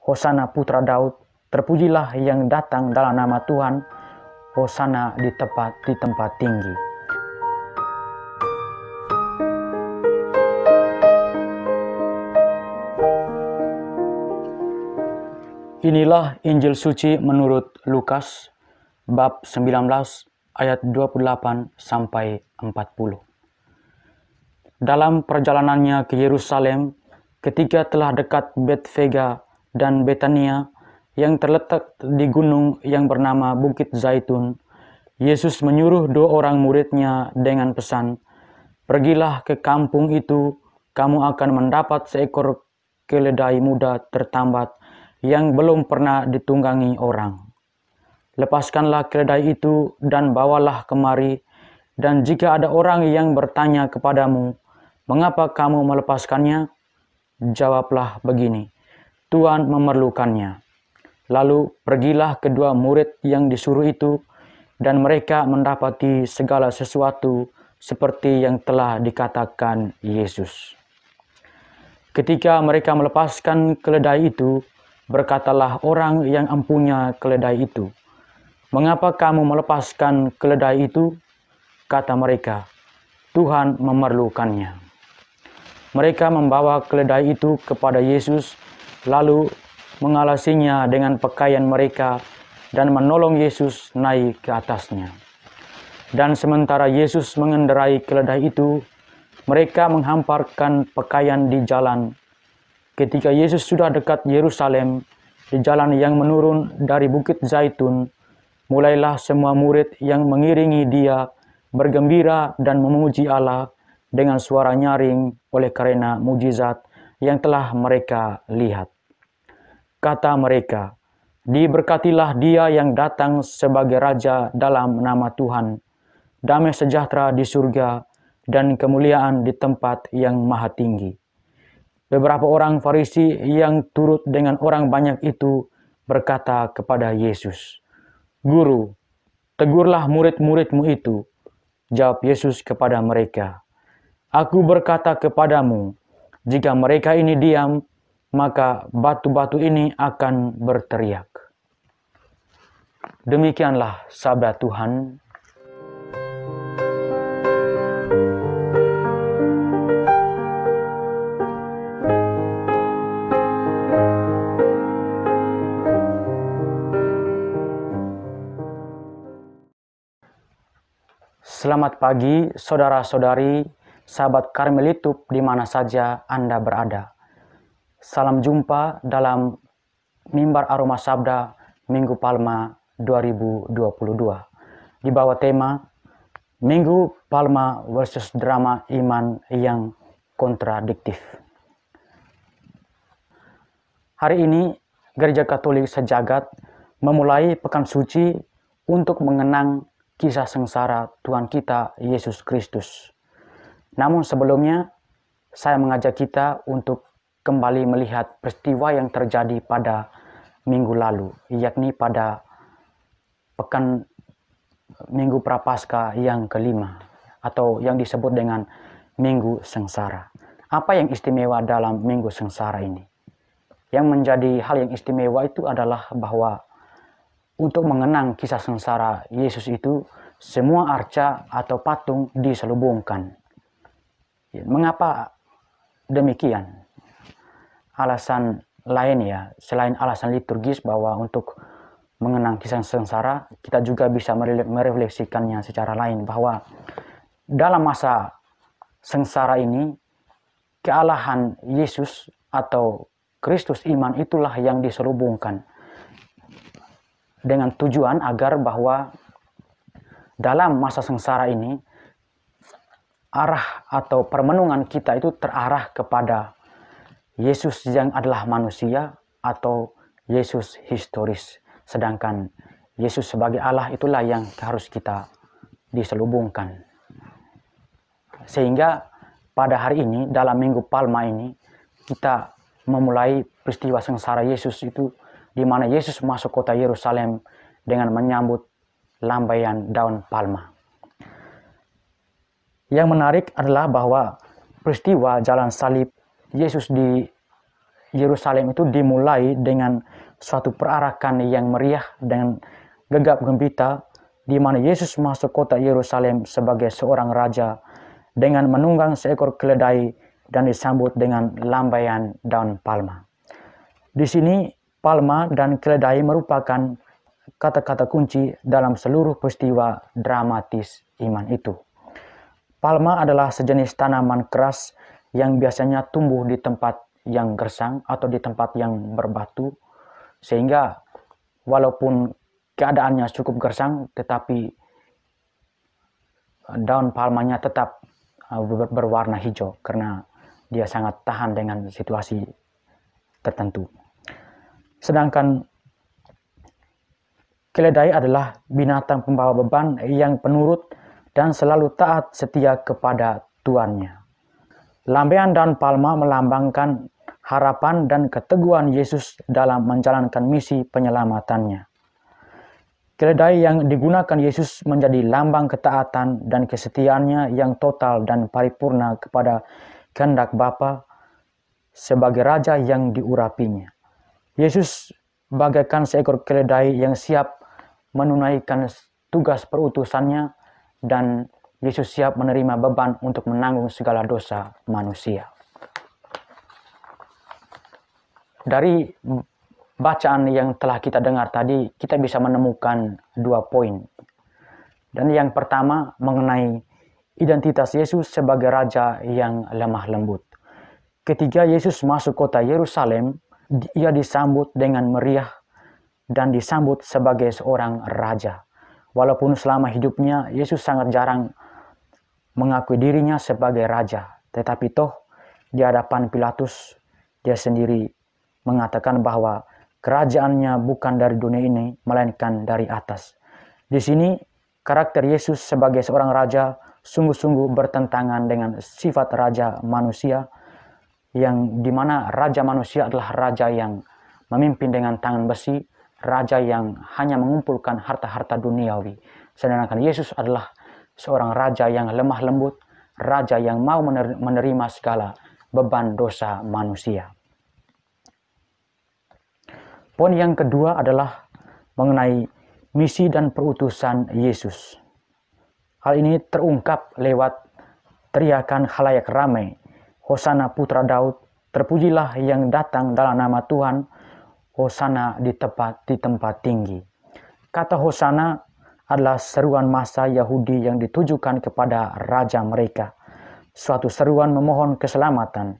Hosana putra Daud, terpujilah yang datang dalam nama Tuhan, Hosana di tempat tinggi. Inilah Injil suci menurut Lukas, bab 19 ayat 28 sampai 40. Dalam perjalanannya ke Yerusalem, ketika telah dekat Betfage dan Betania yang terletak di gunung yang bernama Bukit Zaitun, Yesus menyuruh 2 orang muridnya dengan pesan, "Pergilah ke kampung itu, kamu akan mendapat seekor keledai muda tertambat yang belum pernah ditunggangi orang. Lepaskanlah keledai itu dan bawalah kemari, dan jika ada orang yang bertanya kepadamu, 'Mengapa kamu melepaskannya?' jawablah begini, 'Tuhan memerlukannya.' Lalu pergilah kedua murid yang disuruh itu, dan mereka mendapati segala sesuatu seperti yang telah dikatakan Yesus. Ketika mereka melepaskan keledai itu, berkatalah orang yang empunya keledai itu, 'Mengapa kamu melepaskan keledai itu?' Kata mereka, 'Tuhan memerlukannya.' Mereka membawa keledai itu kepada Yesus, lalu mengalasinya dengan pakaian mereka dan menolong Yesus naik ke atasnya. Dan sementara Yesus mengendarai keledai itu, mereka menghamparkan pakaian di jalan. Ketika Yesus sudah dekat Yerusalem, di jalan yang menurun dari Bukit Zaitun, mulailah semua murid yang mengiringi dia bergembira dan memuji Allah dengan suara nyaring oleh karena mujizat yang telah mereka lihat. Kata mereka, 'Diberkatilah dia yang datang sebagai Raja dalam nama Tuhan. Damai sejahtera di surga dan kemuliaan di tempat yang maha tinggi.' Beberapa orang Farisi yang turut dengan orang banyak itu berkata kepada Yesus, 'Guru, tegurlah murid-muridmu itu.' Jawab Yesus kepada mereka, 'Aku berkata kepadamu, jika mereka ini diam, maka batu-batu ini akan berteriak.' Demikianlah sabda Tuhan. Selamat pagi saudara-saudari, sahabat Karmel YouTube di mana saja Anda berada. Salam jumpa dalam Mimbar Aroma Sabda Minggu Palma 2022 di bawah tema Minggu Palma versus drama iman yang kontradiktif. Hari ini Gereja Katolik sejagat memulai pekan suci untuk mengenang kisah sengsara Tuhan kita Yesus Kristus. Namun sebelumnya saya mengajak kita untuk kembali melihat peristiwa yang terjadi pada minggu lalu, yakni pada pekan Minggu Prapaskah yang kelima, atau yang disebut dengan Minggu Sengsara. Apa yang istimewa dalam Minggu Sengsara ini? Yang menjadi hal yang istimewa itu adalah bahwa untuk mengenang kisah sengsara Yesus itu, semua arca atau patung diselubungkan. Mengapa demikian? Alasan lain ya, selain alasan liturgis bahwa untuk mengenang kisah sengsara, kita juga bisa merefleksikannya secara lain bahwa dalam masa sengsara ini, kealahan Yesus atau Kristus iman itulah yang diselubungkan dengan tujuan agar bahwa dalam masa sengsara ini arah atau permenungan kita itu terarah kepada Yesus yang adalah manusia atau Yesus historis. Sedangkan Yesus sebagai Allah itulah yang harus kita diselubungkan. Sehingga pada hari ini dalam Minggu Palma ini kita memulai peristiwa sengsara Yesus itu di mana Yesus masuk kota Yerusalem dengan menyambut lambaian daun palma. Yang menarik adalah bahwa peristiwa jalan salib Yesus Yerusalem itu dimulai dengan suatu perarakan yang meriah dengan gegap gempita, di mana Yesus masuk kota Yerusalem sebagai seorang raja dengan menunggang seekor keledai dan disambut dengan lambaian daun palma. Di sini palma dan keledai merupakan kata-kata kunci dalam seluruh peristiwa dramatis iman itu. Palma adalah sejenis tanaman keras yang biasanya tumbuh di tempat yang gersang atau di tempat yang berbatu, sehingga walaupun keadaannya cukup gersang, tetapi daun palmanya tetap berwarna hijau karena dia sangat tahan dengan situasi tertentu. Sedangkan keledai adalah binatang pembawa beban yang penurut dan selalu taat setia kepada tuannya. Lambaian daun palma melambangkan harapan dan keteguhan Yesus dalam menjalankan misi penyelamatannya. Keledai yang digunakan Yesus menjadi lambang ketaatan dan kesetiaannya yang total dan paripurna kepada kehendak Bapa sebagai raja yang diurapinya. Yesus bagaikan seekor keledai yang siap menunaikan tugas perutusannya, dan Yesus siap menerima beban untuk menanggung segala dosa manusia. Dari bacaan yang telah kita dengar tadi, kita bisa menemukan 2 poin. Dan yang pertama mengenai identitas Yesus sebagai raja yang lemah lembut. Ketika Yesus masuk kota Yerusalem, ia disambut dengan meriah dan disambut sebagai seorang raja. Walaupun selama hidupnya Yesus sangat jarang mengakui dirinya sebagai raja, tetapi toh di hadapan Pilatus dia sendiri mengatakan bahwa kerajaannya bukan dari dunia ini, melainkan dari atas. Di sini karakter Yesus sebagai seorang raja sungguh-sungguh bertentangan dengan sifat raja manusia, yang dimana raja manusia adalah raja yang memimpin dengan tangan besi, raja yang hanya mengumpulkan harta-harta duniawi. Sedangkan Yesus adalah seorang raja yang lemah lembut, raja yang mau menerima segala beban dosa manusia. Poin yang kedua adalah mengenai misi dan perutusan Yesus. Hal ini terungkap lewat teriakan khalayak ramai, Hosana putra Daud, terpujilah yang datang dalam nama Tuhan, Hosana di tempat tinggi. Kata Hosana adalah seruan massa Yahudi yang ditujukan kepada raja mereka. Suatu seruan memohon keselamatan.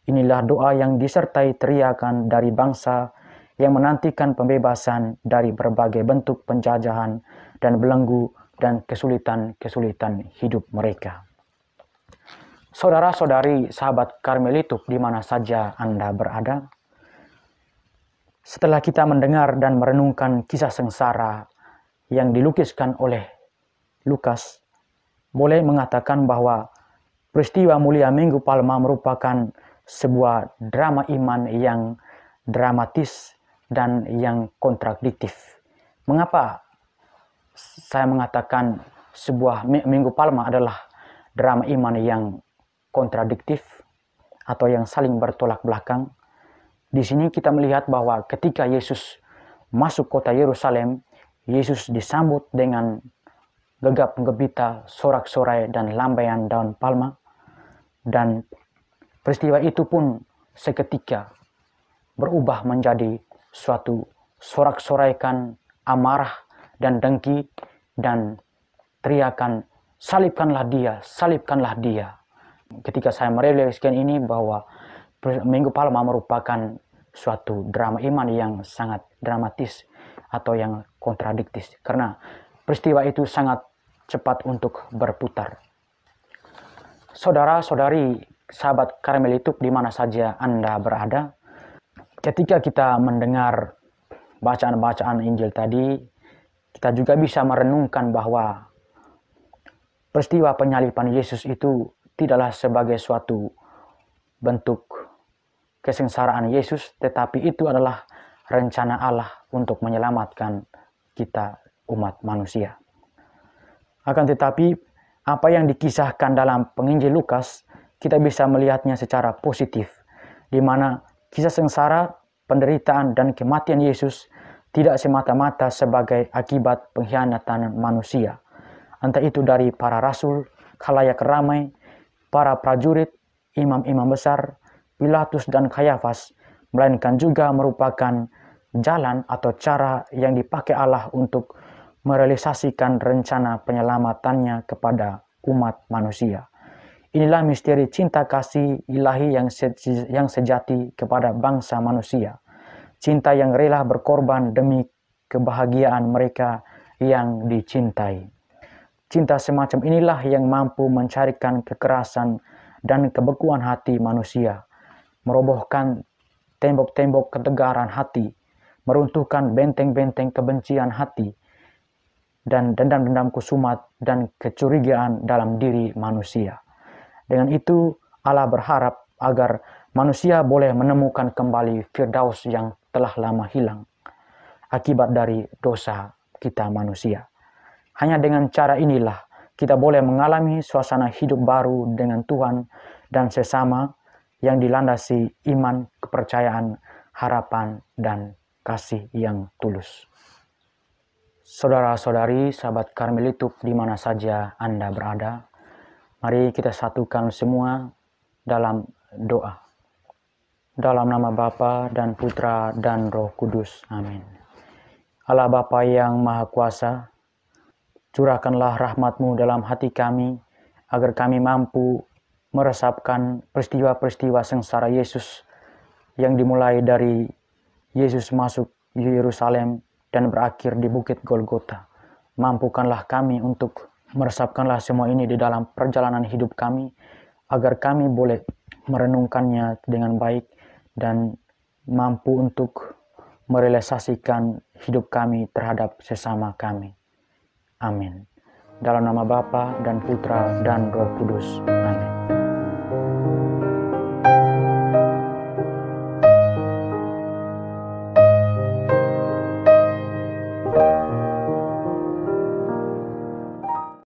Inilah doa yang disertai teriakan dari bangsa yang menantikan pembebasan dari berbagai bentuk penjajahan dan belenggu dan kesulitan-kesulitan hidup mereka. Saudara-saudari sahabat Karmelituk di mana saja Anda berada, setelah kita mendengar dan merenungkan kisah sengsara yang dilukiskan oleh Lukas, boleh mengatakan bahwa peristiwa mulia Minggu Palma merupakan sebuah drama iman yang dramatis dan yang kontradiktif. Mengapa saya mengatakan sebuah Minggu Palma adalah drama iman yang kontradiktif atau yang saling bertolak belakang? Di sini kita melihat bahwa ketika Yesus masuk kota Yerusalem, Yesus disambut dengan gegap gempita, sorak-sorai dan lambaian daun palma, dan peristiwa itu pun seketika berubah menjadi suatu sorak-soraikan amarah dan dengki dan teriakan, salibkanlah dia, salibkanlah dia. Ketika saya merefleksikan ini bahwa Minggu Palma merupakan suatu drama iman yang sangat dramatis atau yang kontradiktif, karena peristiwa itu sangat cepat untuk berputar. Saudara-saudari sahabat Karmelituk di mana saja Anda berada, ketika kita mendengar bacaan-bacaan Injil tadi, kita juga bisa merenungkan bahwa peristiwa penyaliban Yesus itu tidaklah sebagai suatu bentuk kesengsaraan Yesus, tetapi itu adalah rencana Allah untuk menyelamatkan kita umat manusia. Akan tetapi, apa yang dikisahkan dalam penginjil Lukas, kita bisa melihatnya secara positif, di mana Kisah sengsara, penderitaan, dan kematian Yesus tidak semata-mata sebagai akibat pengkhianatan manusia, entah itu dari para rasul, khalayak ramai, para prajurit, imam-imam besar, Pilatus dan Kayafas, melainkan juga merupakan jalan atau cara yang dipakai Allah untuk merealisasikan rencana penyelamatannya kepada umat manusia. Inilah misteri cinta kasih ilahi yang sejati kepada bangsa manusia. Cinta yang rela berkorban demi kebahagiaan mereka yang dicintai. Cinta semacam inilah yang mampu mencarikan kekerasan dan kebekuan hati manusia, merobohkan tembok-tembok ketegaran hati, meruntuhkan benteng-benteng kebencian hati, dan dendam-dendam kusumat dan kecurigaan dalam diri manusia. Dengan itu, Allah berharap agar manusia boleh menemukan kembali Firdaus yang telah lama hilang akibat dari dosa kita manusia. Hanya dengan cara inilah kita boleh mengalami suasana hidup baru dengan Tuhan dan sesama yang dilandasi iman, kepercayaan, harapan, dan kasih yang tulus. Saudara-saudari, sahabat Karmelituk di mana saja Anda berada, mari kita satukan semua dalam doa. Dalam nama Bapa dan Putra dan Roh Kudus. Amin. Allah Bapa yang Maha Kuasa, curahkanlah rahmat-Mu dalam hati kami, agar kami mampu meresapkan peristiwa-peristiwa sengsara Yesus yang dimulai dari Yesus masuk Yerusalem dan berakhir di Bukit Golgota. Mampukanlah kami untuk meresapkanlah semua ini di dalam perjalanan hidup kami, agar kami boleh merenungkannya dengan baik dan mampu untuk merealisasikan hidup kami terhadap sesama kami. Amin. Dalam nama Bapa dan Putra dan Roh Kudus. Amin.